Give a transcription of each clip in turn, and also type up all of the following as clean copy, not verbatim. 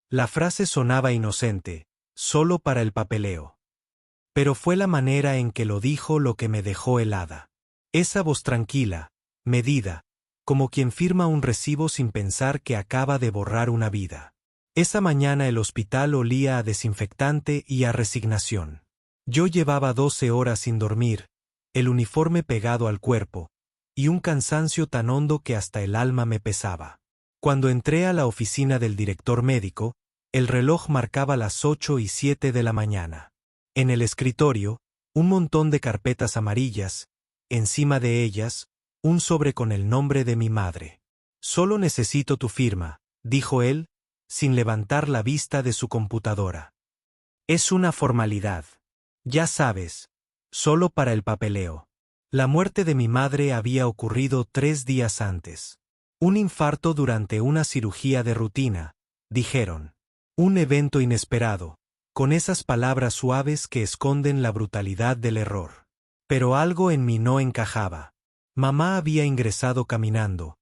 La frase sonaba inocente, solo para el papeleo. Pero fue la manera en que lo dijo lo que me dejó helada. Esa voz tranquila, medida, como quien firma un recibo sin pensar que acaba de borrar una vida. Esa mañana el hospital olía a desinfectante y a resignación. Yo llevaba 12 horas sin dormir, el uniforme pegado al cuerpo, y un cansancio tan hondo que hasta el alma me pesaba. Cuando entré a la oficina del director médico, el reloj marcaba las 8:07 de la mañana. En el escritorio, un montón de carpetas amarillas, encima de ellas, un sobre con el nombre de mi madre. «Solo necesito tu firma», dijo él, sin levantar la vista de su computadora. «Es una formalidad. Ya sabes, solo para el papeleo». La muerte de mi madre había ocurrido 3 días antes. Un infarto durante una cirugía de rutina, dijeron. Un evento inesperado, con esas palabras suaves que esconden la brutalidad del error. Pero algo en mí no encajaba. Mamá había ingresado caminando,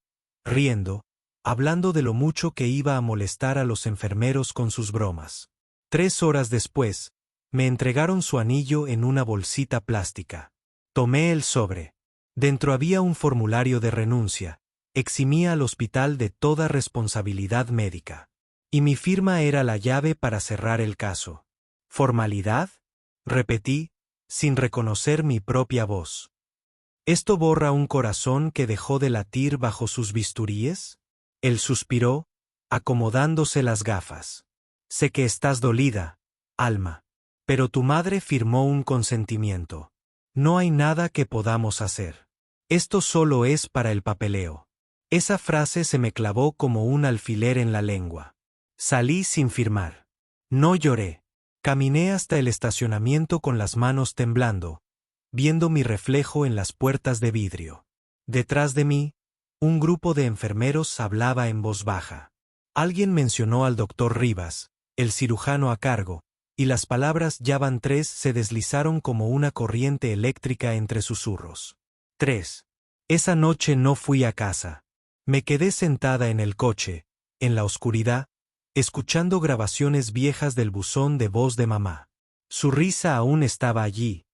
riendo, hablando de lo mucho que iba a molestar a los enfermeros con sus bromas. 3 horas después, me entregaron su anillo en una bolsita plástica. Tomé el sobre. Dentro había un formulario de renuncia. Eximía al hospital de toda responsabilidad médica. Y mi firma era la llave para cerrar el caso. ¿Formalidad?, repetí, sin reconocer mi propia voz. ¿Esto borra un corazón que dejó de latir bajo sus bisturíes? Él suspiró, acomodándose las gafas. Sé que estás dolida, Alma. Pero tu madre firmó un consentimiento. No hay nada que podamos hacer. Esto solo es para el papeleo. Esa frase se me clavó como un alfiler en la lengua. Salí sin firmar. No lloré. Caminé hasta el estacionamiento con las manos temblando, viendo mi reflejo en las puertas de vidrio. Detrás de mí, un grupo de enfermeros hablaba en voz baja. Alguien mencionó al doctor Rivas, el cirujano a cargo, y las palabras ya van 3 se deslizaron como una corriente eléctrica entre susurros. 3. Esa noche no fui a casa. Me quedé sentada en el coche, en la oscuridad, escuchando grabaciones viejas del buzón de voz de mamá. Su risa aún estaba allí,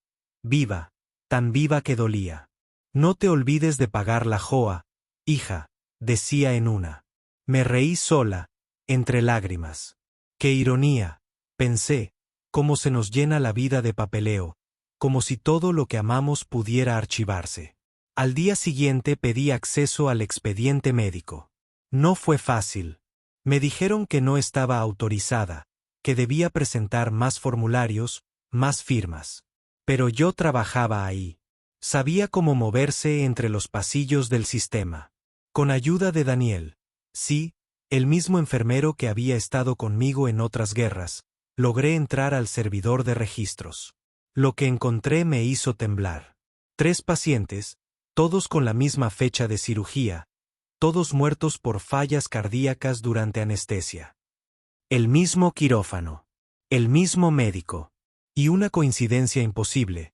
viva, tan viva que dolía. No te olvides de pagar la joa, hija, decía en una. Me reí sola, entre lágrimas. Qué ironía, pensé, cómo se nos llena la vida de papeleo, como si todo lo que amamos pudiera archivarse. Al día siguiente pedí acceso al expediente médico. No fue fácil. Me dijeron que no estaba autorizada, que debía presentar más formularios, más firmas. Pero yo trabajaba ahí. Sabía cómo moverse entre los pasillos del sistema. Con ayuda de Daniel, sí, el mismo enfermero que había estado conmigo en otras guerras, logré entrar al servidor de registros. Lo que encontré me hizo temblar. 3 pacientes, todos con la misma fecha de cirugía, todos muertos por fallas cardíacas durante anestesia. El mismo quirófano, el mismo médico, y una coincidencia imposible.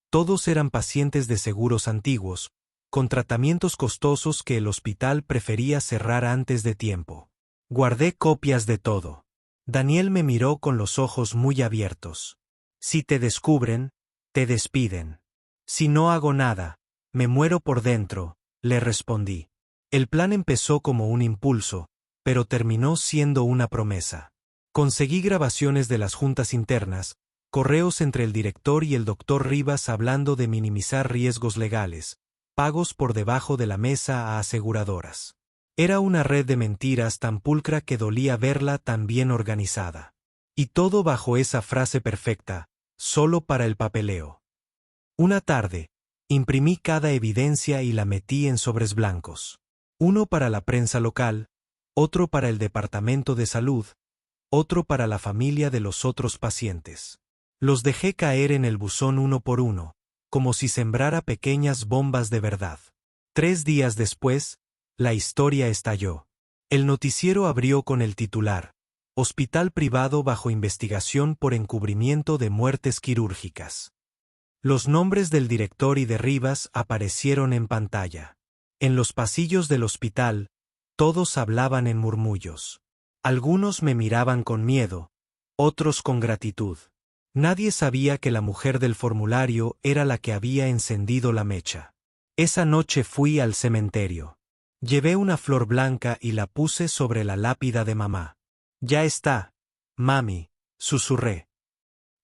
Todos eran pacientes de seguros antiguos, con tratamientos costosos que el hospital prefería cerrar antes de tiempo. Guardé copias de todo. Daniel me miró con los ojos muy abiertos. Si te descubren, te despiden. Si no hago nada, me muero por dentro, le respondí. El plan empezó como un impulso, pero terminó siendo una promesa. Conseguí grabaciones de las juntas internas, correos entre el director y el doctor Rivas hablando de minimizar riesgos legales, pagos por debajo de la mesa a aseguradoras. Era una red de mentiras tan pulcra que dolía verla tan bien organizada. Y todo bajo esa frase perfecta, solo para el papeleo. Una tarde, imprimí cada evidencia y la metí en sobres blancos. Uno para la prensa local, otro para el departamento de salud, otro para la familia de los otros pacientes. Los dejé caer en el buzón uno por uno, como si sembrara pequeñas bombas de verdad. 3 días después, la historia estalló. El noticiero abrió con el titular: Hospital privado bajo investigación por encubrimiento de muertes quirúrgicas. Los nombres del director y de Rivas aparecieron en pantalla. En los pasillos del hospital, todos hablaban en murmullos. Algunos me miraban con miedo, otros con gratitud. Nadie sabía que la mujer del formulario era la que había encendido la mecha. Esa noche fui al cementerio. Llevé una flor blanca y la puse sobre la lápida de mamá. Ya está, mami, susurré.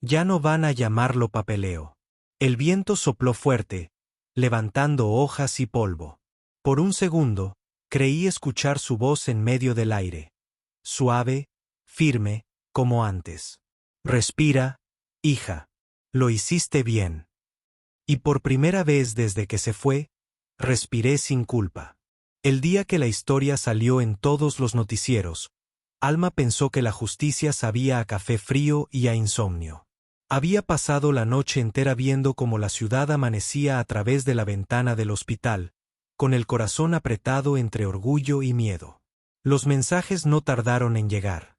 Ya no van a llamarlo papeleo. El viento sopló fuerte, levantando hojas y polvo. Por un segundo, creí escuchar su voz en medio del aire. Suave, firme, como antes. Respira, hija. Lo hiciste bien. Y por primera vez desde que se fue, respiré sin culpa. El día que la historia salió en todos los noticieros, Alma pensó que la justicia sabía a café frío y a insomnio. Había pasado la noche entera viendo cómo la ciudad amanecía a través de la ventana del hospital, con el corazón apretado entre orgullo y miedo. Los mensajes no tardaron en llegar.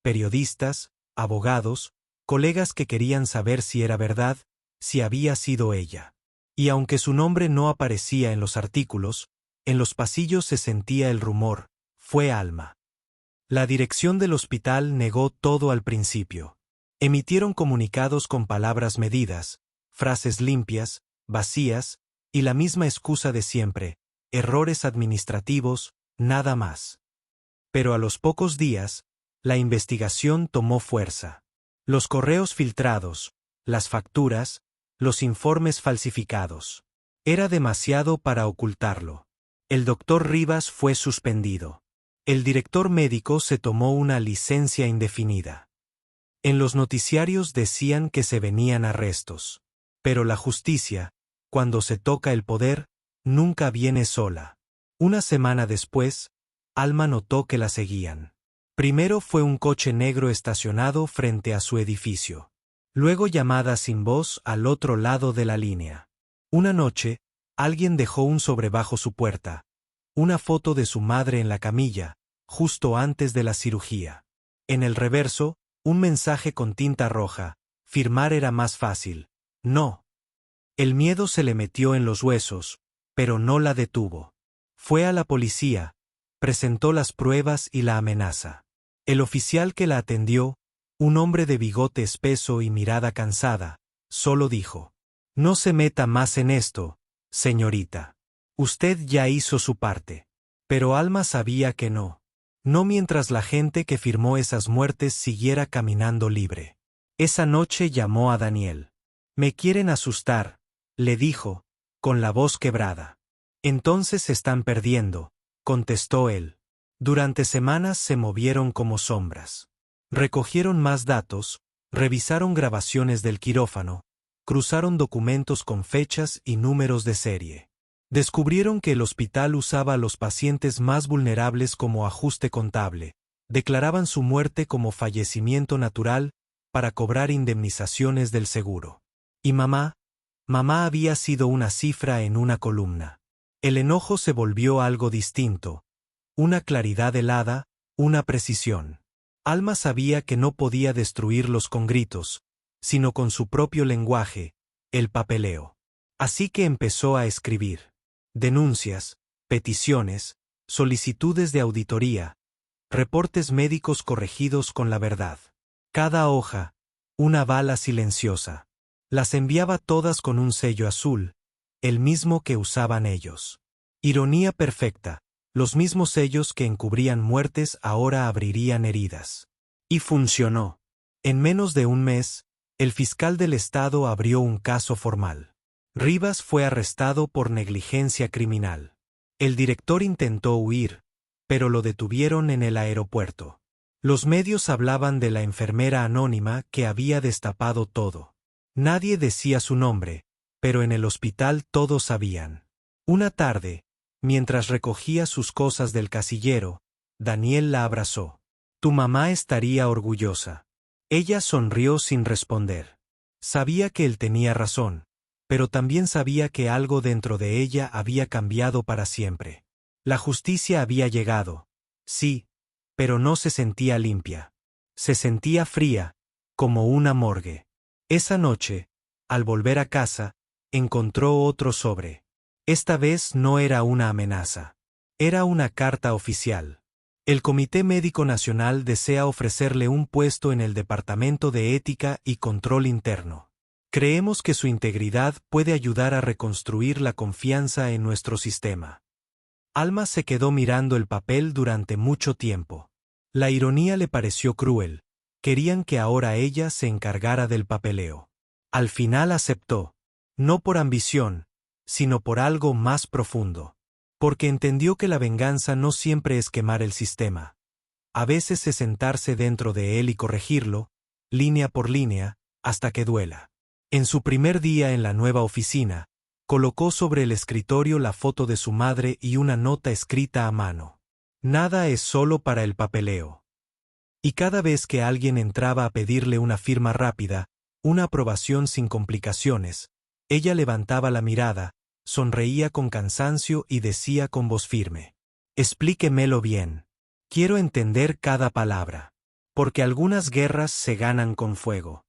Periodistas, abogados, colegas que querían saber si era verdad, si había sido ella. Y aunque su nombre no aparecía en los artículos, en los pasillos se sentía el rumor: fue Alma. La dirección del hospital negó todo al principio. Emitieron comunicados con palabras medidas, frases limpias, vacías, y la misma excusa de siempre: errores administrativos, nada más. Pero a los pocos días, la investigación tomó fuerza. Los correos filtrados, las facturas, los informes falsificados. Era demasiado para ocultarlo. El doctor Rivas fue suspendido. El director médico se tomó una licencia indefinida. En los noticiarios decían que se venían arrestos. Pero la justicia, cuando se toca el poder, nunca viene sola. Una semana después, Alma notó que la seguían. Primero fue un coche negro estacionado frente a su edificio. Luego llamadas sin voz al otro lado de la línea. Una noche, alguien dejó un sobre bajo su puerta. Una foto de su madre en la camilla, justo antes de la cirugía. En el reverso, un mensaje con tinta roja: firmar era más fácil. No. El miedo se le metió en los huesos, pero no la detuvo. Fue a la policía, presentó las pruebas y la amenaza. El oficial que la atendió, un hombre de bigote espeso y mirada cansada, solo dijo: no se meta más en esto, señorita. Usted ya hizo su parte. Pero Alma sabía que no. No mientras la gente que firmó esas muertes siguiera caminando libre. Esa noche llamó a Daniel. Me quieren asustar, le dijo, con la voz quebrada. Entonces se están perdiendo, contestó él. Durante semanas se movieron como sombras. Recogieron más datos, revisaron grabaciones del quirófano, cruzaron documentos con fechas y números de serie. Descubrieron que el hospital usaba a los pacientes más vulnerables como ajuste contable, declaraban su muerte como fallecimiento natural para cobrar indemnizaciones del seguro. Y mamá había sido una cifra en una columna. El enojo se volvió algo distinto, una claridad helada, una precisión. Alma sabía que no podía destruirlos con gritos, sino con su propio lenguaje, el papeleo. Así que empezó a escribir. Denuncias, peticiones, solicitudes de auditoría, reportes médicos corregidos con la verdad. Cada hoja, una bala silenciosa. Las enviaba todas con un sello azul, el mismo que usaban ellos. Ironía perfecta, los mismos sellos que encubrían muertes ahora abrirían heridas. Y funcionó. En menos de un mes, el fiscal del estado abrió un caso formal. Rivas fue arrestado por negligencia criminal. El director intentó huir, pero lo detuvieron en el aeropuerto. Los medios hablaban de la enfermera anónima que había destapado todo. Nadie decía su nombre, pero en el hospital todos sabían. Una tarde, mientras recogía sus cosas del casillero, Daniel la abrazó. Tu mamá estaría orgullosa. Ella sonrió sin responder. Sabía que él tenía razón, pero también sabía que algo dentro de ella había cambiado para siempre. La justicia había llegado, sí, pero no se sentía limpia. Se sentía fría, como una morgue. Esa noche, al volver a casa, encontró otro sobre. Esta vez no era una amenaza. Era una carta oficial. El Comité Médico Nacional desea ofrecerle un puesto en el Departamento de Ética y Control Interno. Creemos que su integridad puede ayudar a reconstruir la confianza en nuestro sistema. Alma se quedó mirando el papel durante mucho tiempo. La ironía le pareció cruel. Querían que ahora ella se encargara del papeleo. Al final aceptó, no por ambición, sino por algo más profundo. Porque entendió que la venganza no siempre es quemar el sistema. A veces es sentarse dentro de él y corregirlo, línea por línea, hasta que duela. En su primer día en la nueva oficina, colocó sobre el escritorio la foto de su madre y una nota escrita a mano. Nada es solo para el papeleo. Y cada vez que alguien entraba a pedirle una firma rápida, una aprobación sin complicaciones, ella levantaba la mirada, sonreía con cansancio y decía con voz firme: «Explíquemelo bien. Quiero entender cada palabra. Porque algunas guerras se ganan con fuego».